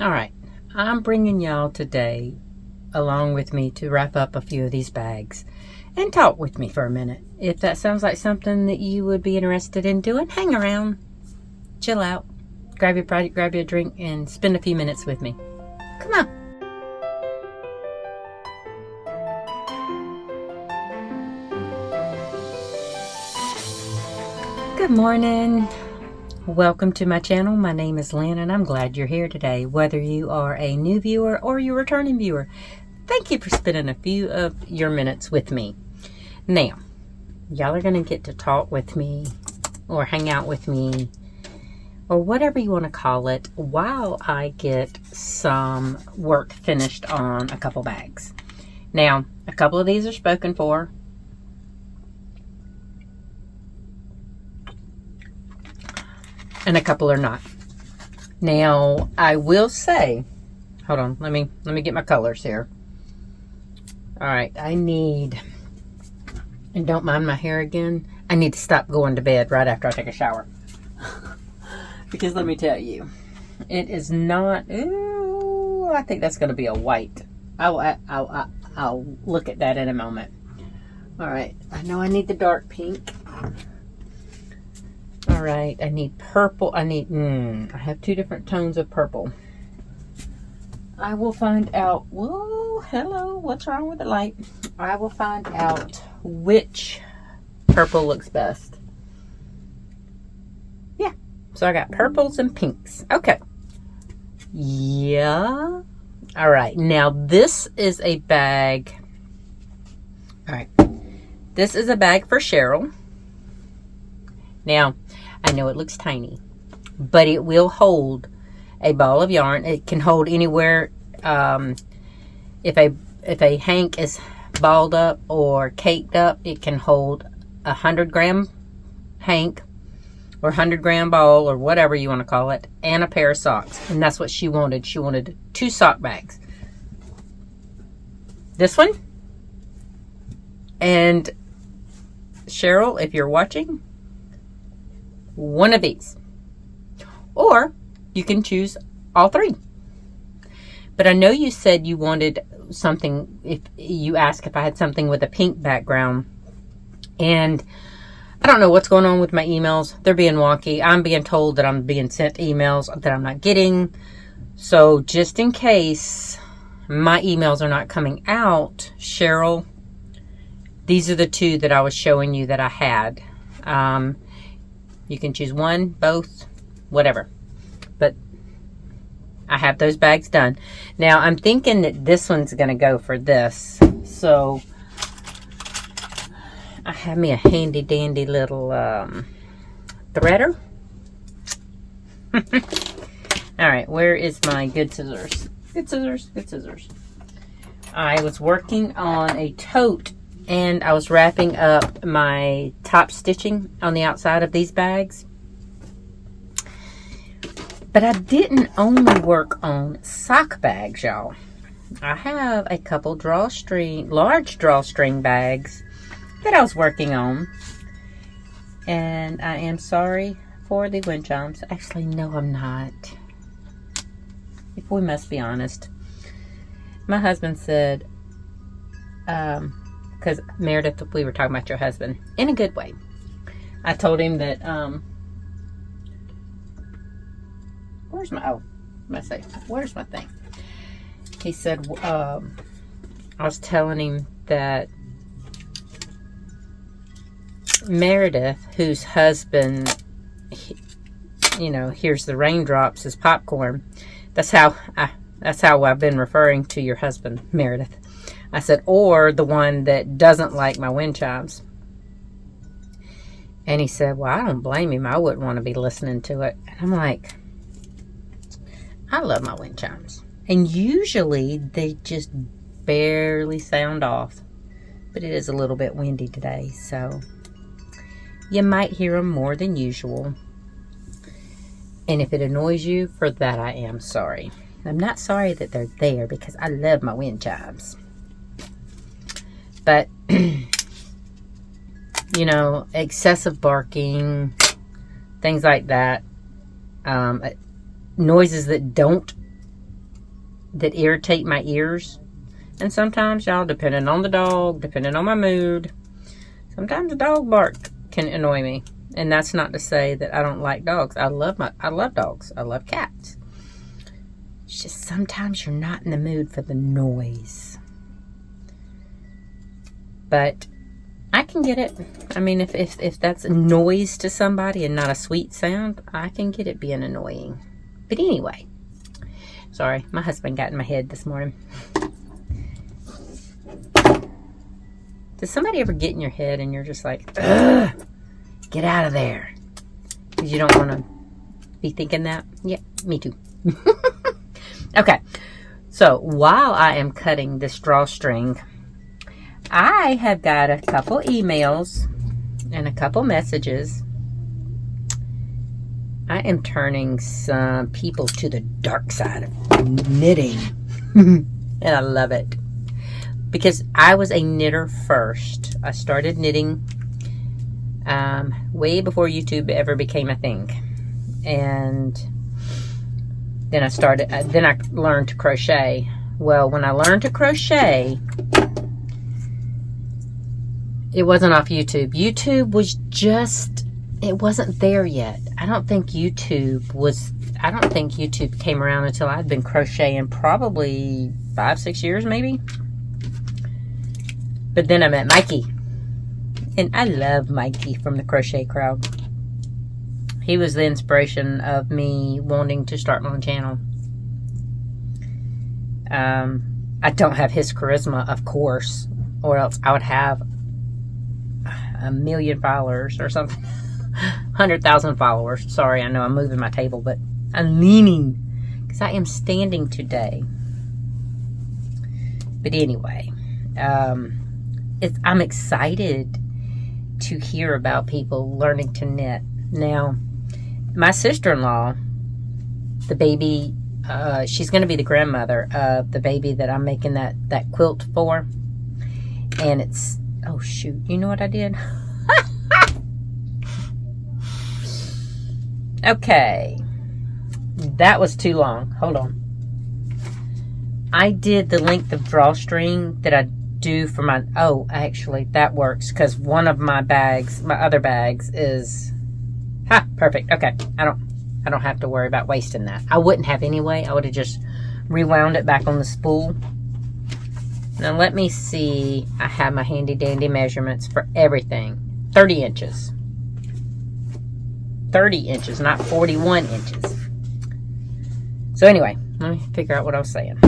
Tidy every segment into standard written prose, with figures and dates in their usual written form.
All right, I'm bringing y'all today along with me to wrap up a few of these bags and talk with me for a minute. If that sounds like something that you would be interested in doing, hang around, chill out, grab your drink, and spend a few minutes with me. Come on. Good morning. Welcome to my channel. My name is Lynn and I'm glad you're here today. Whether you are a new viewer or you're a returning viewer, thank you for spending a few of your minutes with me. Now, y'all are going to get to talk with me or hang out with me or whatever you want to call it while I get some work finished on a couple bags. Now, a couple of these are spoken for. And a couple are not. Now, I will say, hold on, let me get my colors here. All right, I need, and don't mind my hair again, I need to stop going to bed right after I take a shower. Because let me tell you, it is not, ooh, I think that's going to be a white. I'll look at that in a moment. All right, I know I need the dark pink. All right, I need purple. I have two different tones of purple. I will find out. Whoa, hello, what's wrong with the light? I will find out which purple looks best. Yeah, so I got purples and pinks. Okay. Yeah. All right, now this is a bag. All right, this is a bag for Cheryl. Now, I know it looks tiny, but it will hold a ball of yarn. It can hold anywhere. If a hank is balled up or caked up, it can hold 100-gram hank or 100-gram ball or whatever you want to call it, and a pair of socks. And that's what she wanted. She wanted 2 sock bags. This one. And Cheryl, if you're watching, one of these, or you can choose all 3. But I know you said you wanted something, if you asked if I had something with a pink background, and I don't know what's going on with my emails. They're being wonky. I'm being told that I'm being sent emails that I'm not getting. So just in case my emails are not coming out, Cheryl, these are the 2 that I was showing you that I had. You can choose one, both, whatever. But I have those bags done. Now, I'm thinking that this one's going to go for this. So, I have me a handy dandy little threader. Alright, where is my good scissors? Good scissors, good scissors. I was working on a tote, and I was wrapping up my top stitching on the outside of these bags. But I didn't only work on sock bags, y'all. I have a couple large drawstring bags that I was working on. And I am sorry for the wind chimes. Actually, no, I'm not. If we must be honest. My husband said, because Meredith, we were talking about your husband in a good way. I told him that, where's my thing? He said, I was telling him that Meredith, whose husband, hears the raindrops as popcorn. That's how I've been referring to your husband, Meredith. I said, or the one that doesn't like my wind chimes. And he said, well, I don't blame him. I wouldn't want to be listening to it. And I'm like, I love my wind chimes. And usually they just barely sound off. But it is a little bit windy today, so you might hear them more than usual. And if it annoys you, for that I am sorry. I'm not sorry that they're there because I love my wind chimes. But, excessive barking, things like that, noises that don't that irritate my ears. And sometimes, y'all, depending on the dog, depending on my mood, sometimes a dog bark can annoy me. And that's not to say that I don't like dogs. I love dogs. I love cats. It's just sometimes you're not in the mood for the noise. But I can get it. I mean, if that's a noise to somebody and not a sweet sound, I can get it being annoying. But anyway, sorry, my husband got in my head this morning. Does somebody ever get in your head and you're just like, ugh, get out of there? Because you don't want to be thinking that? Yeah, me too. Okay, so while I am cutting this drawstring, I have got a couple emails and a couple messages. I am turning some people to the dark side of knitting. And I love it. Because I was a knitter first. I started knitting way before YouTube ever became a thing. And then I learned to crochet. Well, when I learned to crochet, it wasn't off YouTube. YouTube was just, it wasn't there yet. I don't think YouTube came around until I'd been crocheting probably 5-6 years maybe. But then I met Mikey. And I love Mikey from the Crochet Crowd. He was the inspiration of me wanting to start my own channel. I don't have his charisma, of course, or else I would have 1 million followers or something. 100,000 followers. Sorry, I know I'm moving my table, but I'm leaning because I am standing today. But anyway, I'm excited to hear about people learning to knit. Now, my sister-in-law, the baby, she's going to be the grandmother of the baby that I'm making that quilt for. And it's, oh shoot, you know what I did? Okay, that was too long. Hold on. I did the length of drawstring that I do for my, oh, actually that works because one of my other bags is, perfect. Okay, I don't have to worry about wasting that. I wouldn't have anyway. I would have just rewound it back on the spool. Now let me see. I have my handy dandy measurements for everything. 30 inches. 30 inches, not 41 inches. So anyway, let me figure out what I was saying.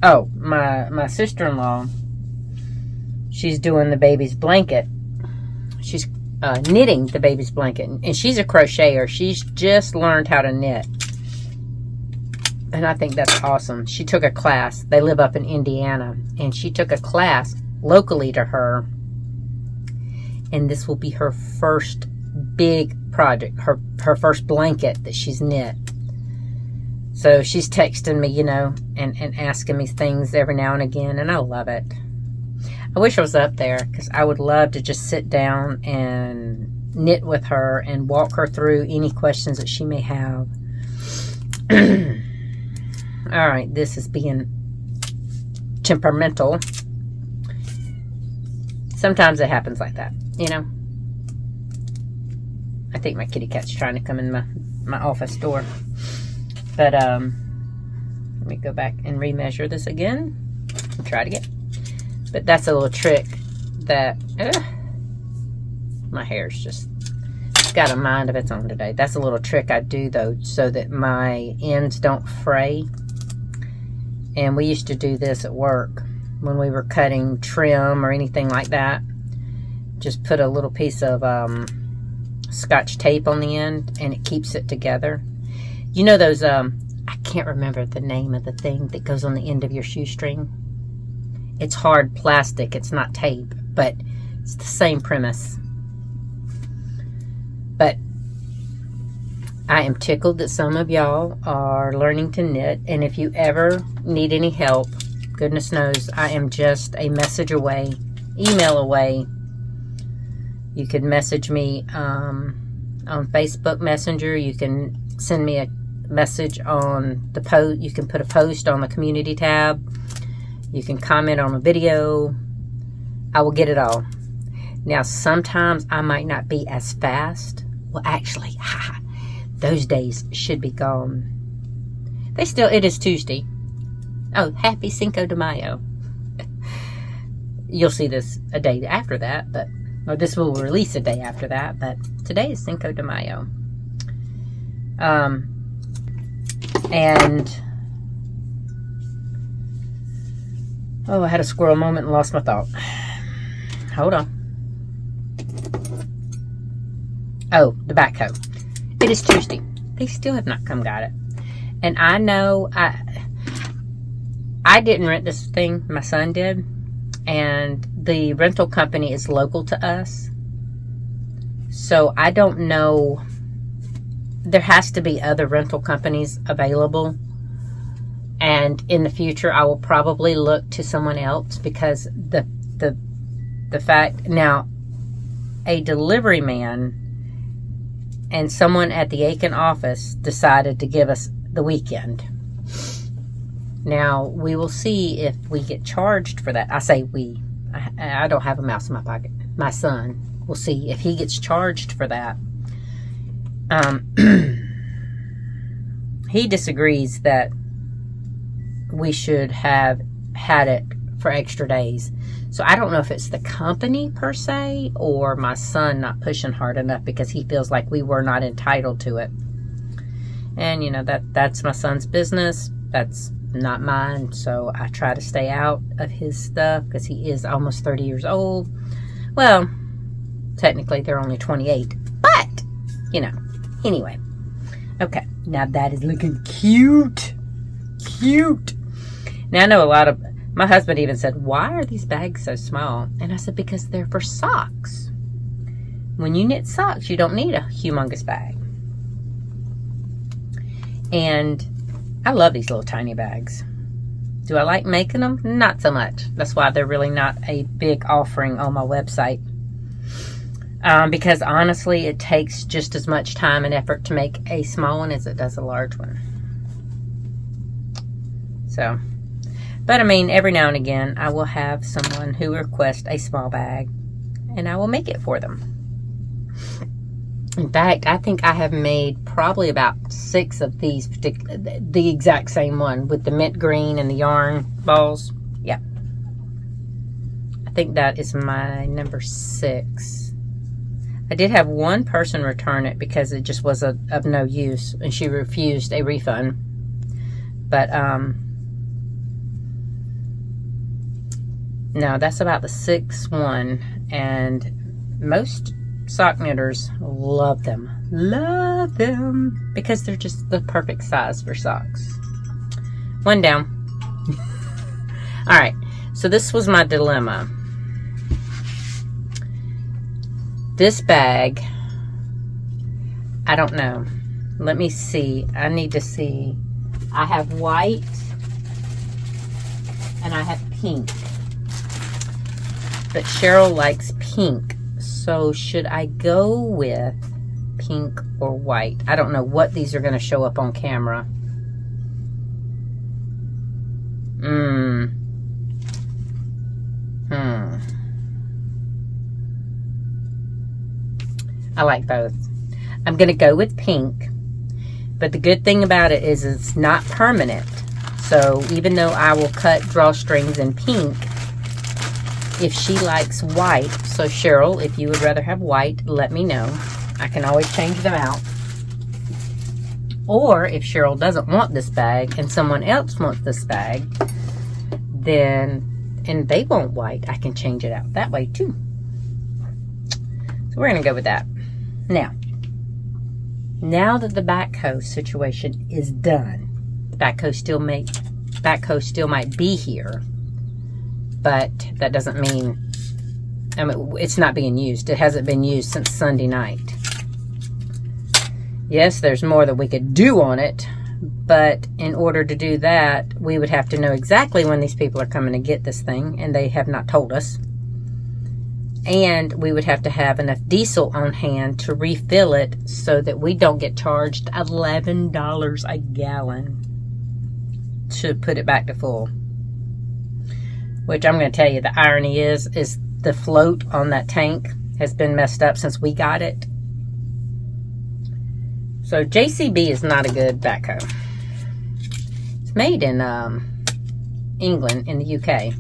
Oh, my sister-in-law, she's doing the baby's blanket. She's knitting the baby's blanket. And she's a crocheter. She's just learned how to knit. And I think that's awesome. She took a class. They live up in Indiana. And she took a class locally to her. And this will be her first big project. Her first blanket that she's knit. So she's texting me, you know, and asking me things every now and again. And I love it. I wish I was up there because I would love to just sit down and knit with her and walk her through any questions that she may have. All right, this is being temperamental. Sometimes it happens like that, you know. I think my kitty cat's trying to come in my office door. But let me go back and remeasure this again and try it again. But that's a little trick that my hair's just got a mind of its own today. That's a little trick I do though, so that my ends don't fray. And we used to do this at work when we were cutting trim or anything like that. Just put a little piece of Scotch tape on the end and it keeps it together. You know those, I can't remember the name of the thing that goes on the end of your shoestring. It's hard plastic, it's not tape, but it's the same premise. But I am tickled that some of y'all are learning to knit, and if you ever need any help, goodness knows I am just a message away, email away. You can message me on Facebook Messenger. You can send me message on the post. You can put a post on the community tab. You can comment on a video. I will get it all. Now, sometimes I might not be as fast. Well, actually, those days should be gone. It is Tuesday. Oh, happy Cinco de Mayo. You'll see this a day after that, or this will release a day after that, but today is Cinco de Mayo. And, oh, I had a squirrel moment and lost my thought. Hold on. Oh, the backhoe. It is Tuesday. They still have not come got it. And I know I didn't rent this thing. My son did. And the rental company is local to us. So I don't know. There has to be other rental companies available. And in the future, I will probably look to someone else because the fact, now, a delivery man and someone at the Aiken office decided to give us the weekend. Now, we will see if we get charged for that. I say we. I don't have a mouse in my pocket. My son. We'll see if he gets charged for that. He disagrees that we should have had it for extra days. So I don't know if it's the company per se or my son not pushing hard enough because he feels like we were not entitled to it. And, you know, that's my son's business. That's not mine. So I try to stay out of his stuff because he is almost 30 years old. Well, technically they're only 28. But, you know, anyway. Okay, now that is looking cute. Cute. Now I know my husband even said, why are these bags so small? And I said, because they're for socks. When you knit socks, you don't need a humongous bag. And I love these little tiny bags. Do I like making them? Not so much. That's why they're really not a big offering on my website. Because honestly, it takes just as much time and effort to make a small one as it does a large one. So, but I mean, every now and again, I will have someone who requests a small bag, and I will make it for them. In fact, I think I have made probably about 6 of these the exact same one with the mint green and the yarn balls. Yeah. I think that is my number 6. I did have one person return it because it just was of no use, and she refused a refund. But, no, that's about the 6th one, and most sock knitters love them. Love them because they're just the perfect size for socks. One down. Alright, so this was my dilemma. This bag, I don't know. Let me see. I need to see. I have white and I have pink. But Cheryl likes pink. So should I go with pink or white? I don't know what these are going to show up on camera. I like both. I'm going to go with pink. But the good thing about it is it's not permanent. So even though I will cut drawstrings in pink, if she likes white, so Cheryl, if you would rather have white, let me know. I can always change them out. Or if Cheryl doesn't want this bag and someone else wants this bag, then, and they want white, I can change it out that way too. So we're going to go with that. Now that the backhoe situation is done, the backhoe still might be here, but that doesn't mean, I mean, it's not being used. It hasn't been used since Sunday night. Yes, there's more that we could do on it, but in order to do that, we would have to know exactly when these people are coming to get this thing, and they have not told us. And we would have to have enough diesel on hand to refill it so that we don't get charged $11 a gallon to put it back to full. Which I'm going to tell you, the irony is the float on that tank has been messed up since we got it. So JCB is not a good backhoe. It's made in England, in the UK.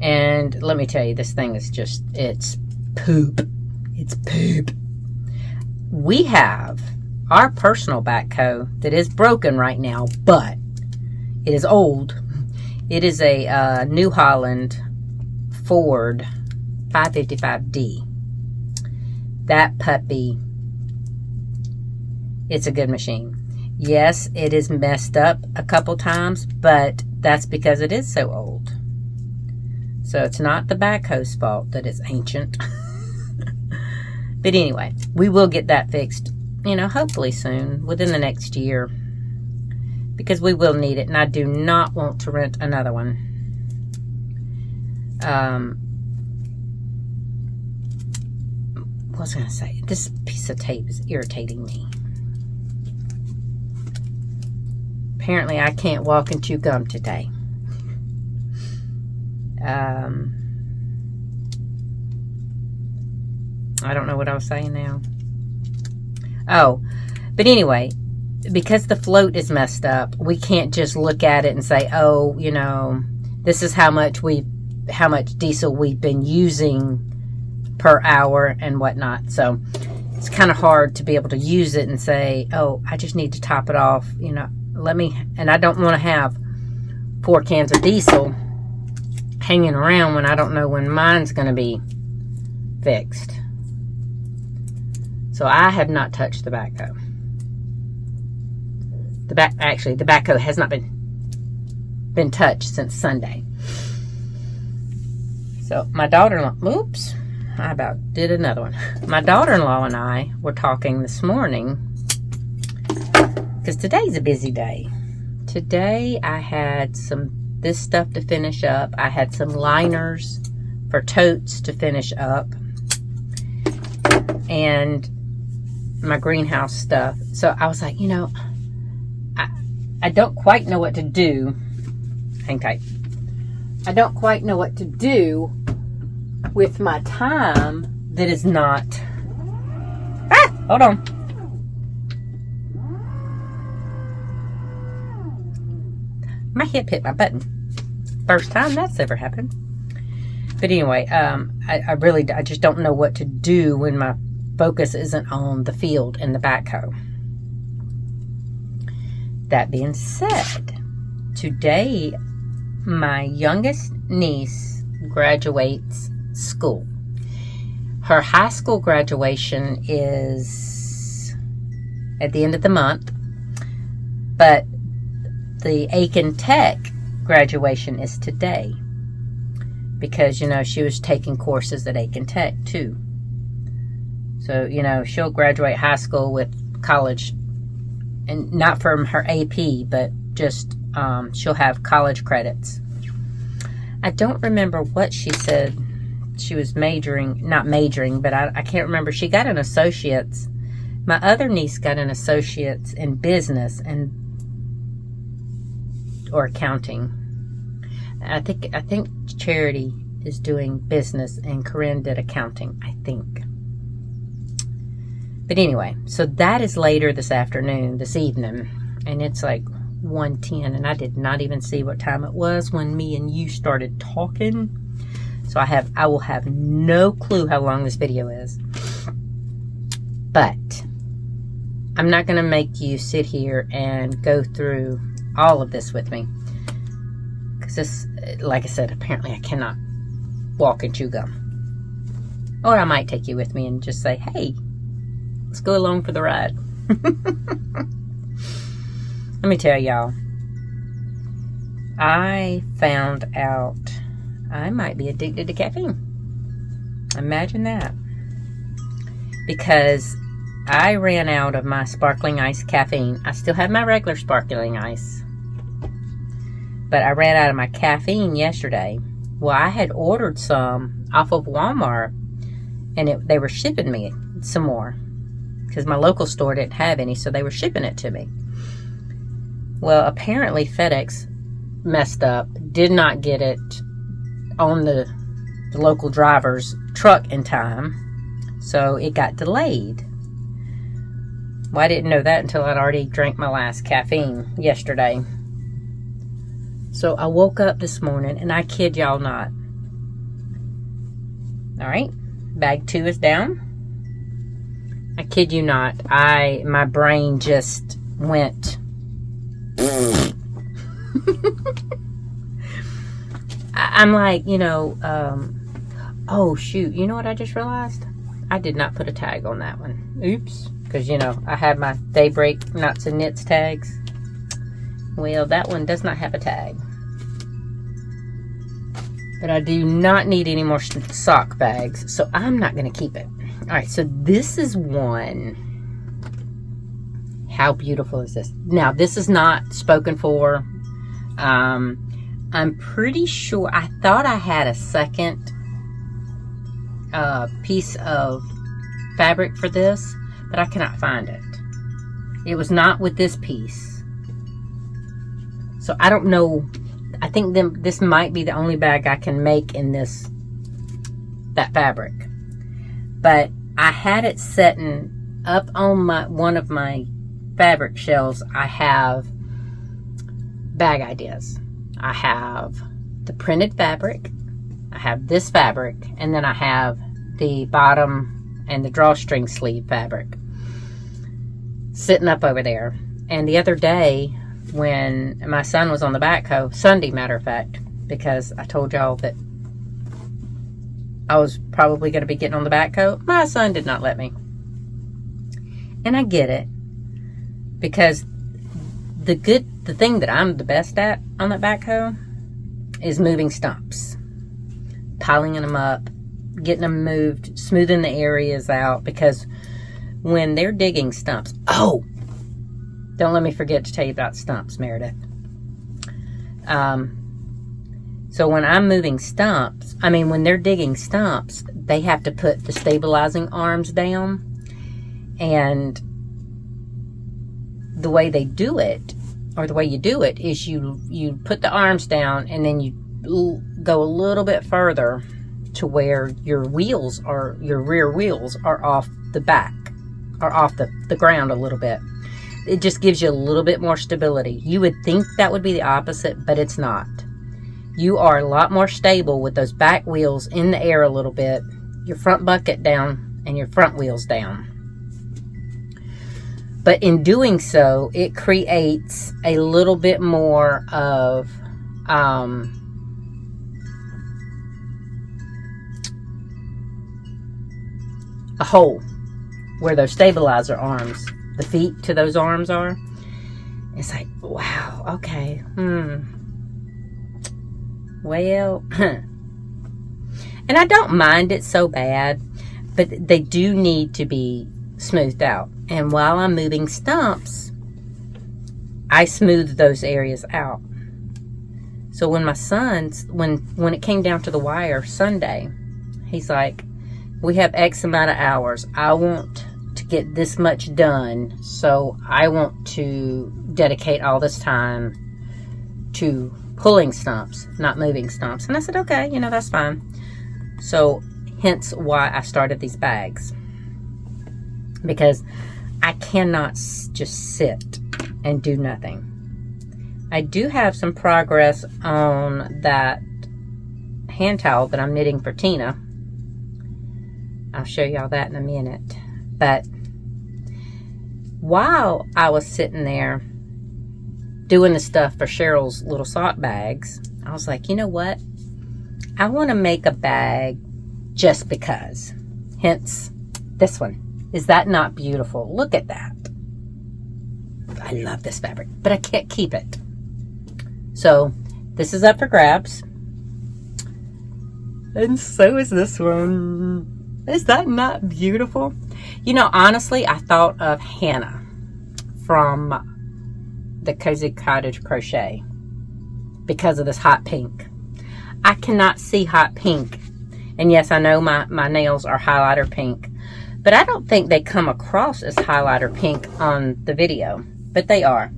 And let me tell you, this thing is just, it's poop. It's poop. We have our personal backhoe that is broken right now, but it is old. It is a New Holland Ford 555D. That puppy, it's a good machine. Yes, it is messed up a couple times, but that's because it is so old. So it's not the backhoe's fault that it's ancient. But anyway, we will get that fixed, you know, hopefully soon, within the next year. Because we will need it, and I do not want to rent another one. What was I going to say? This piece of tape is irritating me. Apparently, I can't walk and chew gum today. I don't know what I was saying now. Oh, but anyway, because the float is messed up, we can't just look at it and say, oh, you know, this is how much diesel we've been using per hour and whatnot. So it's kind of hard to be able to use it and say, oh, I just need to top it off, you know, and I don't want to have 4 cans of diesel hanging around when I don't know when mine's going to be fixed. So I have not touched the backhoe. Actually, the backhoe has not been touched since Sunday. So my daughter-in-law, oops, I about did another one. My daughter-in-law and I were talking this morning, because today's a busy day. Today I had this stuff to finish up. I had some liners for totes to finish up, and my greenhouse stuff. So I was like, you know, I don't quite know what to do. Hang tight. I don't quite know what to do with my time that is not... hold on. My hip hit my button. First time that's ever happened. But anyway, I just don't know what to do when my focus isn't on the field and the backhoe. That being said, today my youngest niece graduates school. Her high school graduation is at the end of the month, but the Aiken Tech graduation is today, because, you know, she was taking courses at Aiken Tech too. So, you know, she'll graduate high school with college, and not from her AP, but just she'll have college credits. I don't remember what she said she was not majoring, but I can't remember. She got an associate's. My other niece got an associate's in business or accounting. I think Charity is doing business and Corinne did accounting, I think. But anyway, so that is later this evening, and it's like 1:10, and I did not even see what time it was when me and you started talking. So I will have no clue how long this video is. But I'm not going to make you sit here and go through all of this with me, because this, like I said, apparently I cannot walk and chew gum. Or I might take you with me and just say, hey, let's go along for the ride. Let me tell y'all, I found out I might be addicted to caffeine. Imagine that. Because I ran out of my sparkling ice caffeine. I still have my regular sparkling ice, but I ran out of my caffeine yesterday Well, I had ordered some off of Walmart, and they were shipping me some more because my local store didn't have any, so they were shipping it to me. Well, apparently FedEx messed up, did not get it on the local driver's truck in time, so it got delayed. Well, I didn't know that until I'd already drank my last caffeine yesterday. So I woke up this morning, and I kid y'all not. All right, bag 2 is down. I kid you not. My brain just went. I'm like, oh shoot, you know what I just realized? I did not put a tag on that one. Oops. Because, I had my Daybreak Knots and Knits tags. Well, that one does not have a tag. But I do not need any more sock bags, so I'm not going to keep it. Alright, so this is one. How beautiful is this? Now, this is not spoken for. I'm pretty sure, I thought I had a second piece of fabric for this, but I cannot find it. It was not with this piece. So I don't know. I think this might be the only bag I can make in that fabric. But I had it setting up on one of my fabric shelves. I have bag ideas. I have the printed fabric. I have this fabric. And then I have the bottom and the drawstring sleeve fabric sitting up over there. And the other day, when my son was on the backhoe, Sunday, matter of fact, because I told y'all that I was probably going to be getting on the backhoe, my son did not let me. And I get it, because the thing that I'm the best at on that backhoe is moving stumps, piling them up, getting them moved, smoothing the areas out, because when they're digging stumps, don't let me forget to tell you about stumps, Meredith. So when I'm moving stumps, when they're digging stumps, they have to put the stabilizing arms down. And the way they do it, or the way you do it, is you put the arms down, and then you go a little bit further to where your rear wheels are off the back, or off the ground a little bit. It just gives you a little bit more stability. You would think that would be the opposite, but it's not. You are a lot more stable with those back wheels in the air a little bit, your front bucket down, and your front wheels down. But in doing so, it creates a little bit more of a hole where those stabilizer arms, the feet to those arms are. It's like, wow, okay, well, and I don't mind it so bad, but they do need to be smoothed out. And while I'm moving stumps, I smooth those areas out. So when my son's, when it came down to the wire Sunday, he's like, we have X amount of hours. I want to get this much done, so I want to dedicate all this time to pulling stumps, not moving stumps. And I said, okay, that's fine. So hence why I started these bags, because I cannot just sit and do nothing. I do have some progress on that hand towel that I'm knitting for Tina. I'll show y'all that in a minute. But while I was sitting there doing the stuff for Cheryl's little sock bags, I was like, you know what? I want to make a bag just because. Hence, this one. Is that not beautiful? Look at that. I love this fabric, but I can't keep it. So, this is up for grabs. And so is this one. Is that not beautiful? Honestly, I thought of Hannah from the Cozy Cottage Crochet because of this hot pink. I cannot see hot pink. And yes, I know my nails are highlighter pink. But I don't think they come across as highlighter pink on the video. But they are.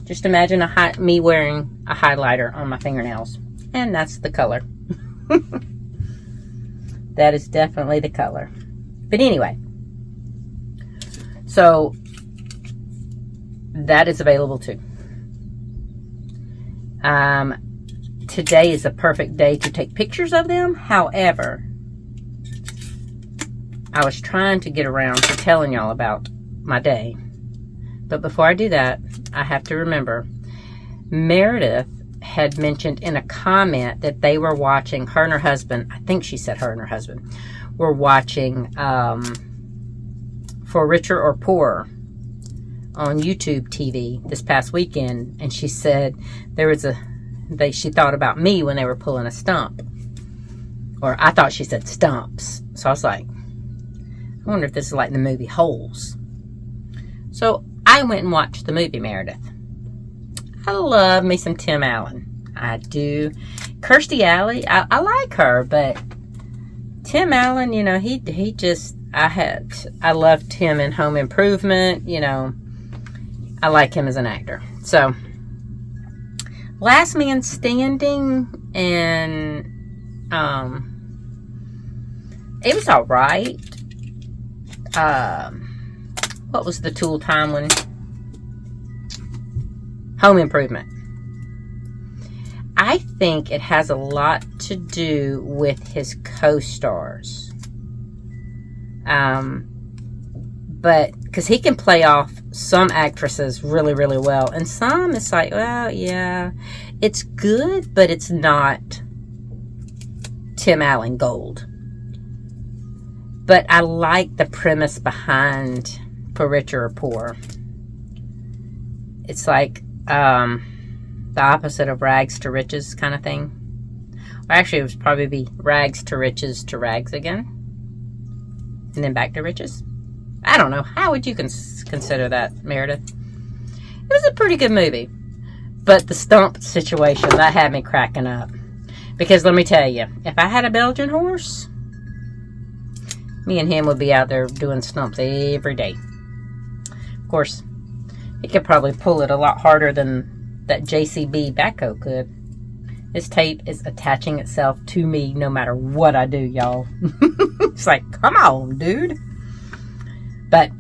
Just imagine me wearing a highlighter on my fingernails. And that's the color. That is definitely the color. But anyway. So, that is available too. Today is a perfect day to take pictures of them. However, I was trying to get around to telling y'all about my day. But before I do that, I have to remember, Meredith had mentioned in a comment that they were watching, her and her husband, I think she said her and her husband, were watching For Richer or Poorer on YouTube TV this past weekend. And she said she thought about me when they were pulling a stump. Or I thought she said stumps. So I was like, I wonder if this is like the movie Holes. So I went and watched the movie, Meredith. I love me some Tim Allen. I do. Kirstie Alley, I like her, but Tim Allen, you know, he just, I loved him in Home Improvement, you know. I like him as an actor. So, Last Man Standing, and it was all right. What was the Tool Time one? Home Improvement. I think it has a lot to do with his co-stars. But, because he can play off some actresses really, really well. And some, it's like, well, yeah, it's good, but it's not Tim Allen gold. But I like the premise behind For Richer or Poor. It's like the opposite of rags to riches kind of thing. Well, actually, it would probably be rags to riches to rags again. And then back to riches. I don't know. How would you consider that, Meredith? It was a pretty good movie. But the stump situation, that had me cracking up. Because let me tell you, if I had a Belgian horse, me and him would be out there doing stumps every day. Of course, he could probably pull it a lot harder than that JCB backhoe could. This tape is attaching itself to me no matter what I do, y'all. It's like, come on, dude. But,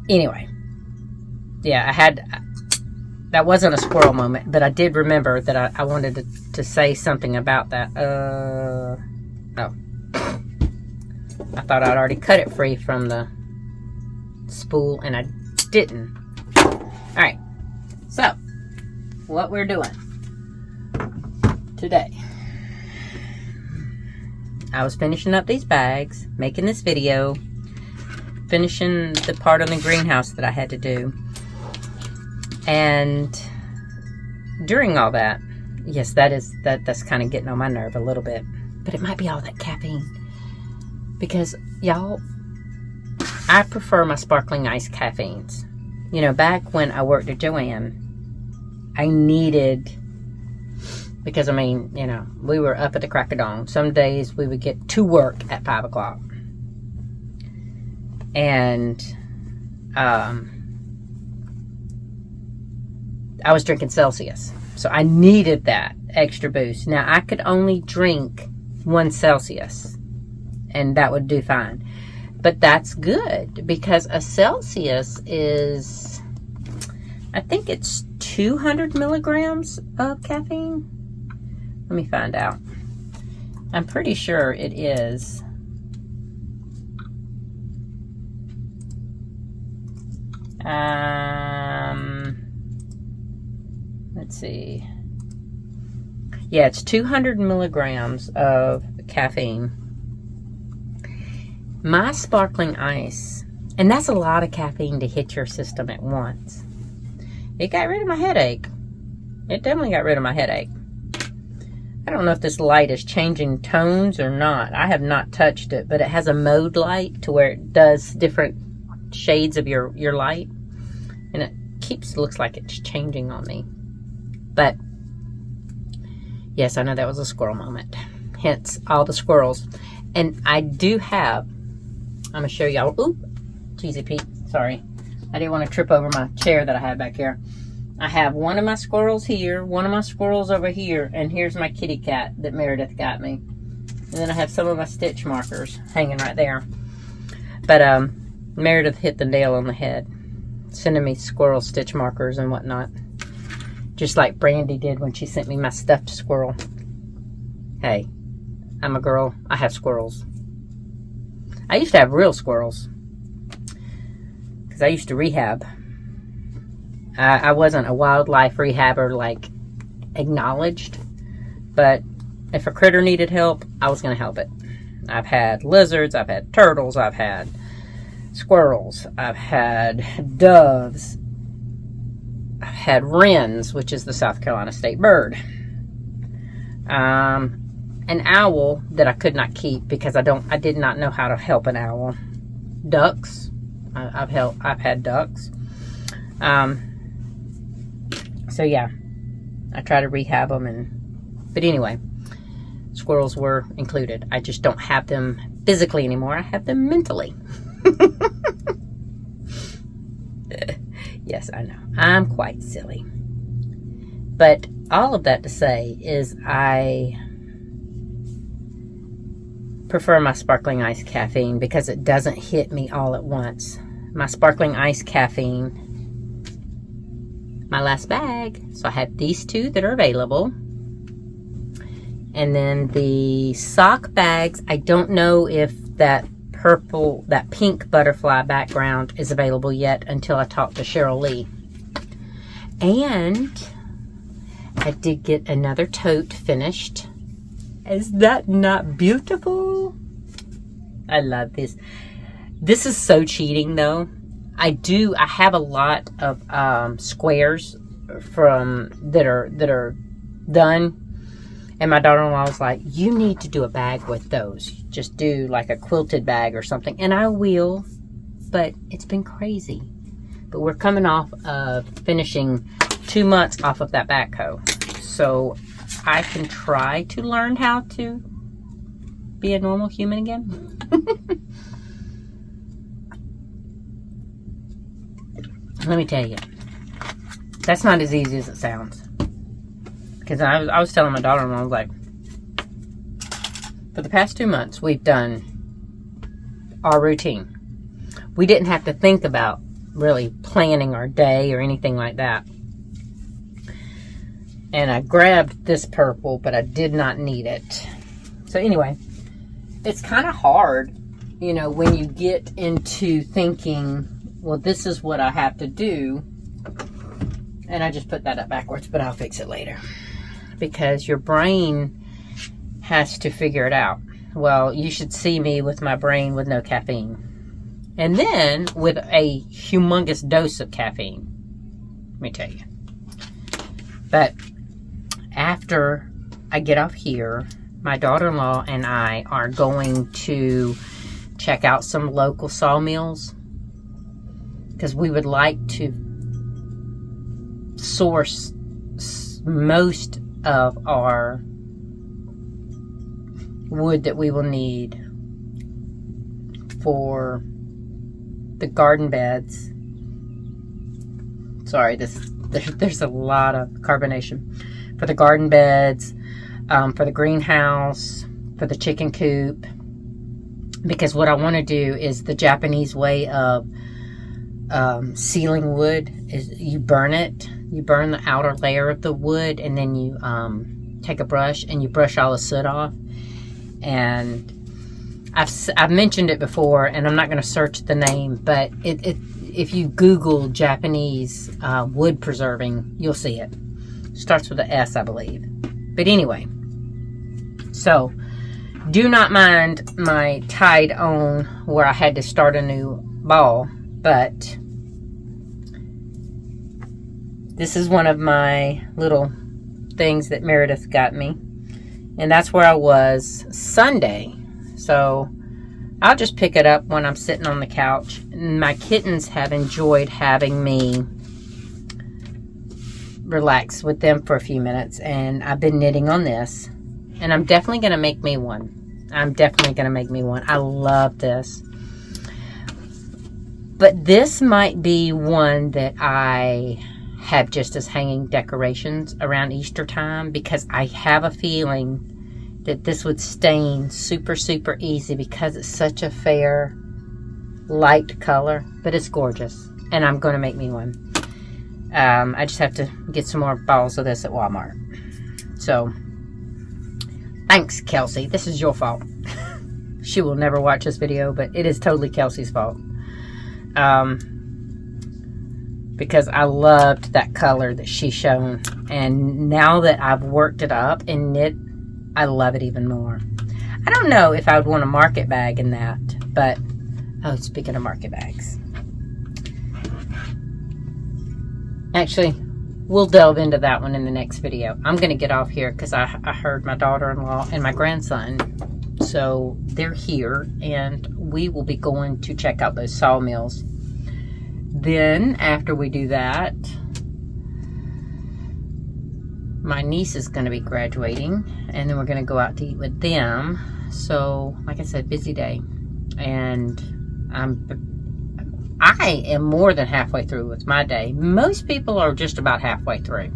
anyway. Yeah, that wasn't a squirrel moment, but I did remember that I wanted to say something about that. Oh. I thought I'd already cut it free from the spool, and I didn't. Alright. So, what we're doing today. I was finishing up these bags, making this video, finishing the part on the greenhouse that I had to do. And during all that, yes, that's kind of getting on my nerve a little bit. But it might be all that caffeine. Because, y'all, I prefer my sparkling ice caffeines. You know, back when I worked at Joann, I needed, because, I mean, you know, we were up at the crack of dawn. Some days we would get to work at 5 o'clock. And, I was drinking Celsius. So I needed that extra boost. Now, I could only drink 1 Celsius. And that would do fine. But that's good. Because a Celsius is, I think it's 200 milligrams of caffeine. Let me find out. I'm pretty sure it is. Let's see. Yeah, it's 200 milligrams of caffeine. My sparkling ice, and that's a lot of caffeine to hit your system at once. It got rid of my headache. It definitely got rid of my headache. I don't know if this light is changing tones or not. I have not touched it, but it has a mode light to where it does different shades of your light. And it looks like it's changing on me. But, Yes, I know that was a squirrel moment. Hence, all the squirrels. And I do have, I'm going to show y'all. Oop, Cheesy Pete, sorry. I didn't want to trip over my chair that I had back here. I have one of my squirrels here, one of my squirrels over here, and here's my kitty cat that Meredith got me. And then I have some of my stitch markers hanging right there. But Meredith hit the nail on the head, sending me squirrel stitch markers and whatnot. Just like Brandy did when she sent me my stuffed squirrel. Hey, I'm a girl. I have squirrels. I used to have real squirrels. Because I used to rehab. I wasn't a wildlife rehabber, like, acknowledged. But if a critter needed help, I was going to help it. I've had lizards, I've had turtles, I've had squirrels, I've had doves, I've had wrens, which is the South Carolina state bird. An owl that I could not keep because I did not know how to help an owl. Ducks, I've had ducks. So yeah, I try to rehab them, but anyway, squirrels were included. I just don't have them physically anymore. I have them mentally. Yes, I know. I'm quite silly. But all of that to say is I prefer my sparkling ice caffeine because it doesn't hit me all at once. My sparkling ice caffeine, my last bag. So I have these two that are available. And then the sock bags, I don't know if that pink butterfly background is available yet until I talk to Cheryl Lee. And I did get another tote finished. Is that not beautiful? I love this. This is so cheating though. I have a lot of squares that are done. And my daughter-in-law was like, you need to do a bag with those. Just do like a quilted bag or something. And I will, but it's been crazy. But we're coming off of finishing 2 months off of that backhoe. So I can try to learn how to be a normal human again. Let me tell you, that's not as easy as it sounds. Because I was telling my daughter-in-law, I was like, for the past 2 months, we've done our routine. We didn't have to think about really planning our day or anything like that. And I grabbed this purple, but I did not need it. So anyway, it's kind of hard, you know, when you get into thinking, well, this is what I have to do. And I just put that up backwards, but I'll fix it later. Because your brain has to figure it out. Well, you should see me with my brain with no caffeine. And then with a humongous dose of caffeine. Let me tell you. But after I get off here, my daughter-in-law and I are going to check out some local sawmills. Because we would like to source most of our wood that we will need for the garden beds. Sorry, there's a lot of carbonation. For the garden beds, for the greenhouse, for the chicken coop. Because what I want to do is the Japanese way of sealing wood is you burn it. You burn the outer layer of the wood, and then you take a brush and you brush all the soot off. And I've mentioned it before, and I'm not going to search the name, but if you Google Japanese wood preserving, you'll see it. Starts with an S, I believe. But anyway, so do not mind my tied on where I had to start a new ball, but this is one of my little things that Meredith got me. And that's where I was Sunday. So I'll just pick it up when I'm sitting on the couch. My kittens have enjoyed having me relax with them for a few minutes, and I've been knitting on this, and I'm definitely going to make me one. I love this. But this might be one that I have just as hanging decorations around Easter time, because I have a feeling that this would stain super, super easy because it's such a fair, light color, but it's gorgeous, and I'm going to make me one. I just have to get some more balls of this at Walmart. So, thanks, Kelsey. This is your fault. She will never watch this video, but it is totally Kelsey's fault. Because I loved that color that she shown, and now that I've worked it up and knit, I love it even more. I don't know if I would want a market bag in that, but oh, speaking of market bags, actually, we'll delve into that one in the next video. I'm going to get off here because I heard my daughter-in-law and my grandson, so they're here, and we will be going to check out those sawmills. Then, after we do that, my niece is going to be graduating, and then we're going to go out to eat with them. So, like I said, busy day. And I am more than halfway through with my day. Most people are just about halfway through.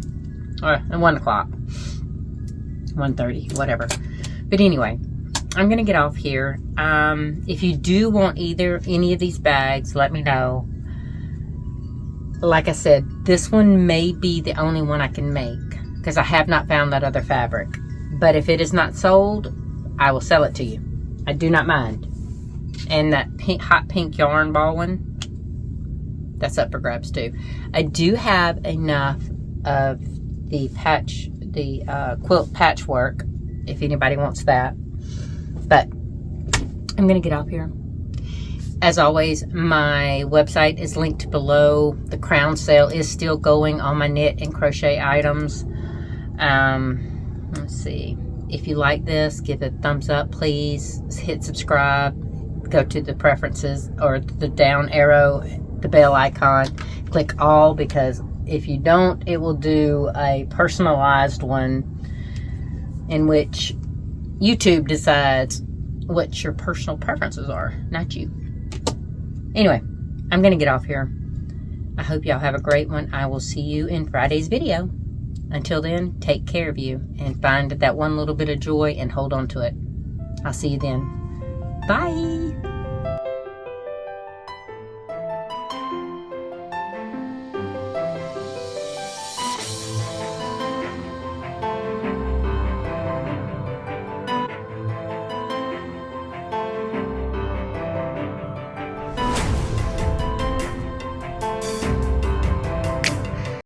At 1 o'clock. 1:30, whatever. But anyway, I'm going to get off here. If you do want any of these bags, let me know. Like I said, this one may be the only one I can make, because I have not found that other fabric. But if it is not sold, I will sell it to you. I do not mind. And that hot pink yarn ball one, that's up for grabs too. I do have enough of the quilt patchwork, if anybody wants that. But I'm going to get off here. As always, my website is linked below. The crown sale is still going on my knit and crochet items. Let's see. If you like this, give it a thumbs up, please. Hit subscribe. Go to the preferences or the down arrow, the bell icon. Click all, because if you don't, it will do a personalized one in which YouTube decides what your personal preferences are, not you. Anyway, I'm going to get off here. I hope y'all have a great one. I will see you in Friday's video. Until then, take care of you and find that one little bit of joy and hold on to it. I'll see you then. Bye.